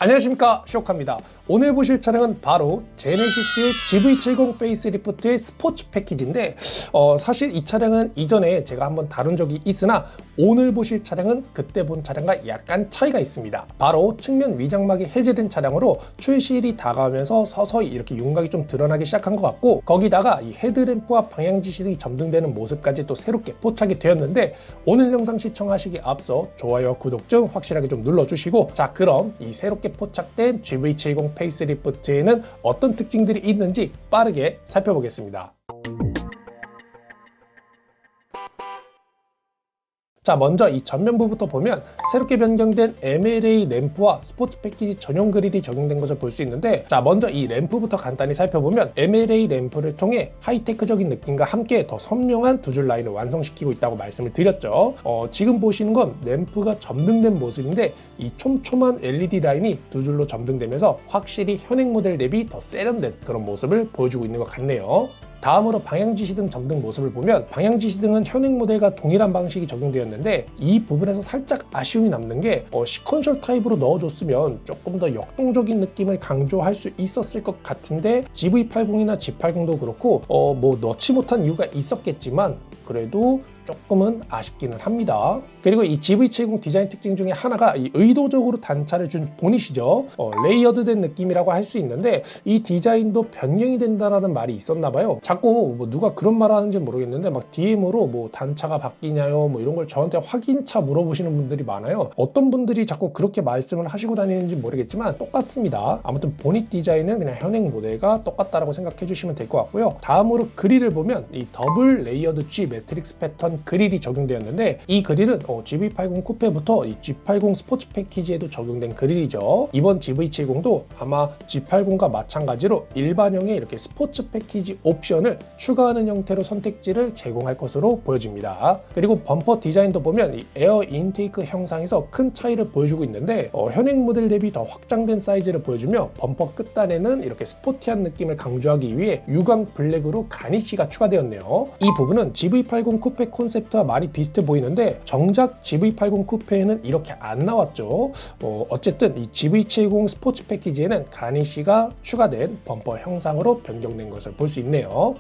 안녕하십니까, 쇼카입니다. 오늘 보실 차량은 바로 제네시스의 GV70 페이스리프트의 스포츠 패키지인데 사실 이 차량은 이전에 제가 한번 다룬 적이 있으나 오늘 보실 차량은 그때 본 차량과 약간 차이가 있습니다. 바로 측면 위장막이 해제된 차량으로 출시일이 다가오면서 서서히 이렇게 윤곽이 좀 드러나기 시작한 것 같고, 거기다가 이 헤드램프와 방향지시등이 점등되는 모습까지 또 새롭게 포착이 되었는데, 오늘 영상 시청하시기 앞서 좋아요와 구독 좀 확실하게 좀 눌러주시고, 자 그럼 이 새롭게 포착된 GV70 페이스리프트에는 어떤 특징들이 있는지 빠르게 살펴보겠습니다. 자, 먼저 이 전면부부터 보면 새롭게 변경된 MLA 램프와 스포츠 패키지 전용 그릴이 적용된 것을 볼 수 있는데, 자 먼저 이 램프부터 간단히 살펴보면 MLA 램프를 통해 하이테크적인 느낌과 함께 더 선명한 두 줄 라인을 완성시키고 있다고 말씀을 드렸죠. 지금 보시는 건 램프가 점등된 모습인데, 이 촘촘한 LED 라인이 두 줄로 점등되면서 확실히 현행 모델 대비 더 세련된 그런 모습을 보여주고 있는 것 같네요. 다음으로 방향지시등 점등 모습을 보면, 방향지시등은 현행 모델과 동일한 방식이 적용되었는데 이 부분에서 살짝 아쉬움이 남는 게 시퀀셜 타입으로 넣어줬으면 조금 더 역동적인 느낌을 강조할 수 있었을 것 같은데, GV80이나 G80도 그렇고 뭐 넣지 못한 이유가 있었겠지만 그래도 조금은 아쉽기는 합니다. 그리고 이 GV70 디자인 특징 중에 하나가 이 의도적으로 단차를 준 보닛이죠. 레이어드된 느낌이라고 할 수 있는데, 이 디자인도 변경이 된다라는 말이 있었나 봐요. 자꾸 뭐 누가 그런 말 하는지 모르겠는데 막 DM으로 뭐 단차가 바뀌냐요 뭐 이런 걸 저한테 확인차 물어보시는 분들이 많아요. 어떤 분들이 자꾸 그렇게 말씀을 하시고 다니는지 모르겠지만 똑같습니다. 아무튼 보닛 디자인은 그냥 현행 모델과 똑같다라고 생각해 주시면 될 것 같고요. 다음으로 그릴을 보면 이 더블 레이어드 G 매트릭스 패턴 그릴이 적용되었는데, 이 그릴은 GV80 쿠페부터 이 G80 스포츠 패키지에도 적용된 그릴이죠. 이번 GV70도 아마 G80과 마찬가지로 일반형의 이렇게 스포츠 패키지 옵션을 추가하는 형태로 선택지를 제공할 것으로 보여집니다. 그리고 범퍼 디자인도 보면 이 에어 인테이크 형상에서 큰 차이를 보여주고 있는데, 현행 모델 대비 더 확장된 사이즈를 보여주며 범퍼 끝단에는 이렇게 스포티한 느낌을 강조하기 위해 유광 블랙으로 가니쉬가 추가되었네요. 이 부분은 GV80 쿠페 콘셉트와 많이 비슷해 보이는데 정작 GV80 쿠페에는 이렇게 안 나왔죠. 어쨌든 이 GV70 스포츠 패키지에는 가니쉬가 추가된 범퍼 형상으로 변경된 것을 볼 수 있네요.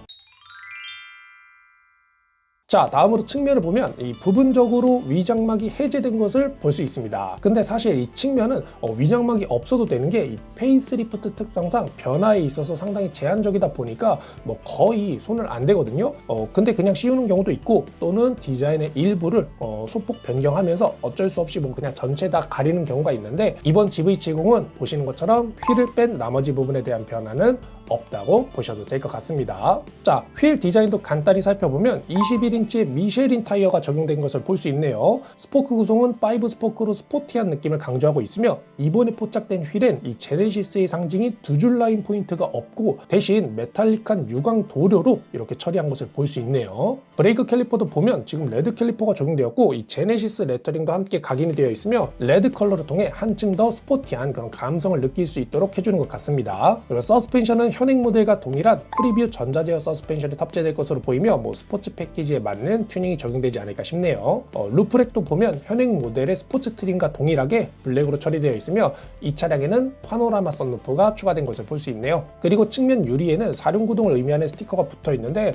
자, 다음으로 측면을 보면 이 부분적으로 위장막이 해제된 것을 볼 수 있습니다. 근데 사실 이 측면은 위장막이 없어도 되는 게 이 페이스리프트 특성상 변화에 있어서 상당히 제한적이다 보니까 뭐 거의 손을 안 대거든요. 근데 그냥 씌우는 경우도 있고, 또는 디자인의 일부를 소폭 변경하면서 어쩔 수 없이 뭐 그냥 전체 다 가리는 경우가 있는데, 이번 GV70은 보시는 것처럼 휠을 뺀 나머지 부분에 대한 변화는 없다고 보셔도 될 것 같습니다. 자, 휠 디자인도 간단히 살펴보면 21인치의 미쉐린 타이어가 적용된 것을 볼 수 있네요. 스포크 구성은 5 스포크로 스포티한 느낌을 강조하고 있으며, 이번에 포착된 휠엔 이 제네시스의 상징인 두 줄 라인 포인트가 없고 대신 메탈릭한 유광 도료로 이렇게 처리한 것을 볼 수 있네요. 브레이크 캘리퍼도 보면 지금 레드 캘리퍼가 적용되었고, 이 제네시스 레터링도 함께 각인이 되어 있으며 레드 컬러를 통해 한층 더 스포티한 그런 감성을 느낄 수 있도록 해주는 것 같습니다. 그리고 서스펜션은 현행 모델과 동일한 프리뷰 전자제어 서스펜션이 탑재될 것으로 보이며, 뭐 스포츠 패키지에 맞는 튜닝이 적용되지 않을까 싶네요. 루프렉도 보면 현행 모델의 스포츠 트림과 동일하게 블랙으로 처리되어 있으며, 이 차량에는 파노라마 선루프가 추가된 것을 볼 수 있네요. 그리고 측면 유리에는 사륜구동을 의미하는 스티커가 붙어 있는데,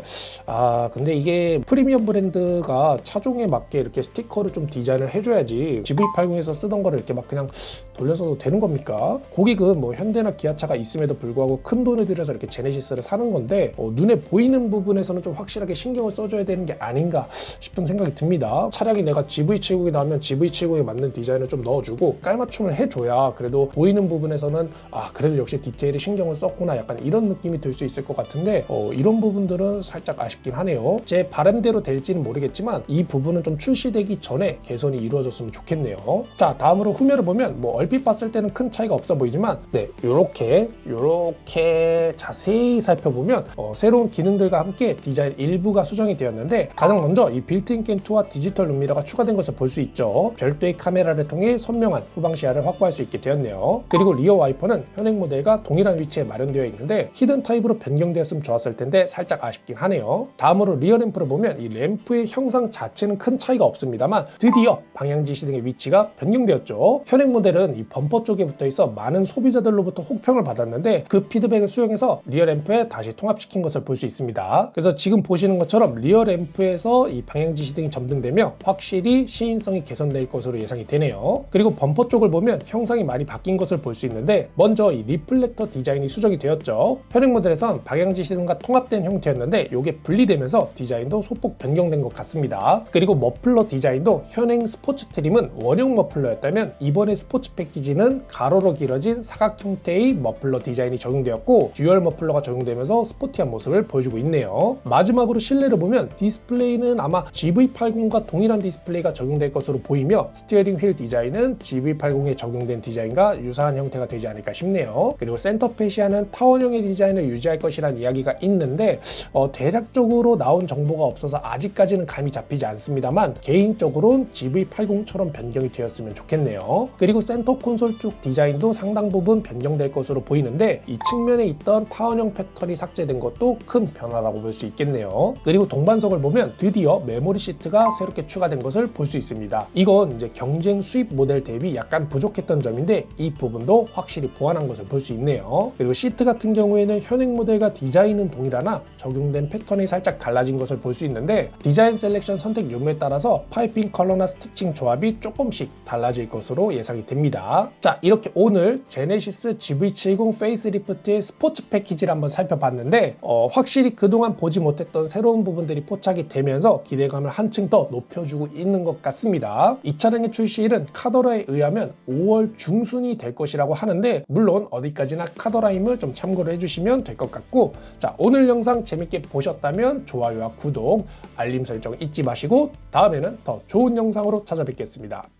근데 이게 프리미엄 브랜드가 차종에 맞게 이렇게 스티커를 좀 디자인을 해줘야지 GV80에서 쓰던 거를 이렇게 막 그냥 돌려서도 되는 겁니까? 고객은 뭐 현대나 기아차가 있음에도 불구하고 큰 돈을 들여서 이렇게 제네시스를 사는 건데, 눈에 보이는 부분에서는 좀 확실하게 신경을 써줘야 되는 게 아닌가 싶은 생각이 듭니다. 차량이 내가 GV70이 나오면 GV70에 맞는 디자인을 좀 넣어주고 깔맞춤을 해줘야 그래도 보이는 부분에서는 그래도 역시 디테일에 신경을 썼구나, 약간 이런 느낌이 들 수 있을 것 같은데 이런 부분들은 살짝 아쉽긴 하네요. 제 바람대로 될지는 모르겠지만 이 부분은 좀 출시되기 전에 개선이 이루어졌으면 좋겠네요. 자, 다음으로 후면을 보면 뭐 얼핏 봤을 때는 큰 차이가 없어 보이지만, 네, 요렇게 자세히 살펴보면 새로운 기능들과 함께 디자인 일부가 수정이 되었는데, 가장 먼저 이 빌트인 캔투와 디지털 룸미러가 추가된 것을 볼 수 있죠. 별도의 카메라를 통해 선명한 후방 시야를 확보할 수 있게 되었네요. 그리고 리어 와이퍼는 현행 모델과 동일한 위치에 마련되어 있는데 히든 타입으로 변경되었으면 좋았을 텐데 살짝 아쉽긴 하네요. 다음으로 리어 램프를 보면 이 램프의 형상 자체는 큰 차이가 없습니다만 드디어 방향지시 등의 위치가 변경되었죠. 현행 모델은 이 범퍼 쪽에 붙어 있어 많은 소비자들로부터 혹평을 받았는데 그 피드백을 수용해서 리어 램프에 다시 통합시킨 것을 볼 수 있습니다. 그래서 지금 보시는 것처럼 리어 램프에서 이 방향 지시등이 점등되며 확실히 시인성이 개선될 것으로 예상이 되네요. 그리고 범퍼 쪽을 보면 형상이 많이 바뀐 것을 볼 수 있는데 먼저 이 리플렉터 디자인이 수정이 되었죠. 현행 모델에선 방향 지시등과 통합된 형태였는데 이게 분리되면서 디자인도 소폭 변경된 것 같습니다. 그리고 머플러 디자인도 현행 스포츠 트림은 원형 머플러였다면 이번에 스포츠 패키지는 가로로 길어진 사각 형태의 머플러 디자인이 적용되었고 듀얼 머플러가 적용되면서 스포티한 모습을 보여주고 있네요. 마지막으로 실내를 보면 디스플레이는 아마 GV80과 동일한 디스플레이가 적용될 것으로 보이며 스티어링 휠 디자인은 GV80에 적용된 디자인과 유사한 형태가 되지 않을까 싶네요. 그리고 센터 페시아는 타원형의 디자인을 유지할 것이라는 이야기가 있는데 대략적으로 나온 정보가 없어서 아직까지는 감이 잡히지 않습니다만 개인적으로는 GV80처럼 변경이 되었으면 좋겠네요. 그리고 센터 콘솔 쪽 디자인도 상당 부분 변경될 것으로 보이는데 이 측면에 있던 타원형 패턴이 삭제된 것도 큰 변화라고 볼 수 있겠네요. 그리고 동반석을 보면 드디어 메모리 시트가 새롭게 추가된 것을 볼 수 있습니다. 이건 이제 경쟁 수입 모델 대비 약간 부족했던 점인데 이 부분도 확실히 보완한 것을 볼 수 있네요. 그리고 시트 같은 경우에는 현행 모델과 디자인은 동일하나 적용된 패턴이 살짝 달라진 것을 볼 수 있는데 디자인 셀렉션 선택 유무에 따라서 파이핑 컬러나 스티칭 조합이 조금씩 달라질 것으로 예상이 됩니다. 자, 이렇게 오늘 제네시스 GV70 페이스리프트의 스포츠 패키지를 한번 살펴봤는데 확실히 그동안 보지 못했던 새로운 부분들이 포착이 되면서 기대감을 한층 더 높여주고 있는 것 같습니다. 이 차량의 출시일은 카더라에 의하면 5월 중순이 될 것이라고 하는데 물론 어디까지나 카더라임을 좀 참고를 해주시면 될 것 같고, 자, 오늘 영상 재밌게 보셨다면 좋아요와 구독, 알림 설정 잊지 마시고 다음에는 더 좋은 영상으로 찾아뵙겠습니다.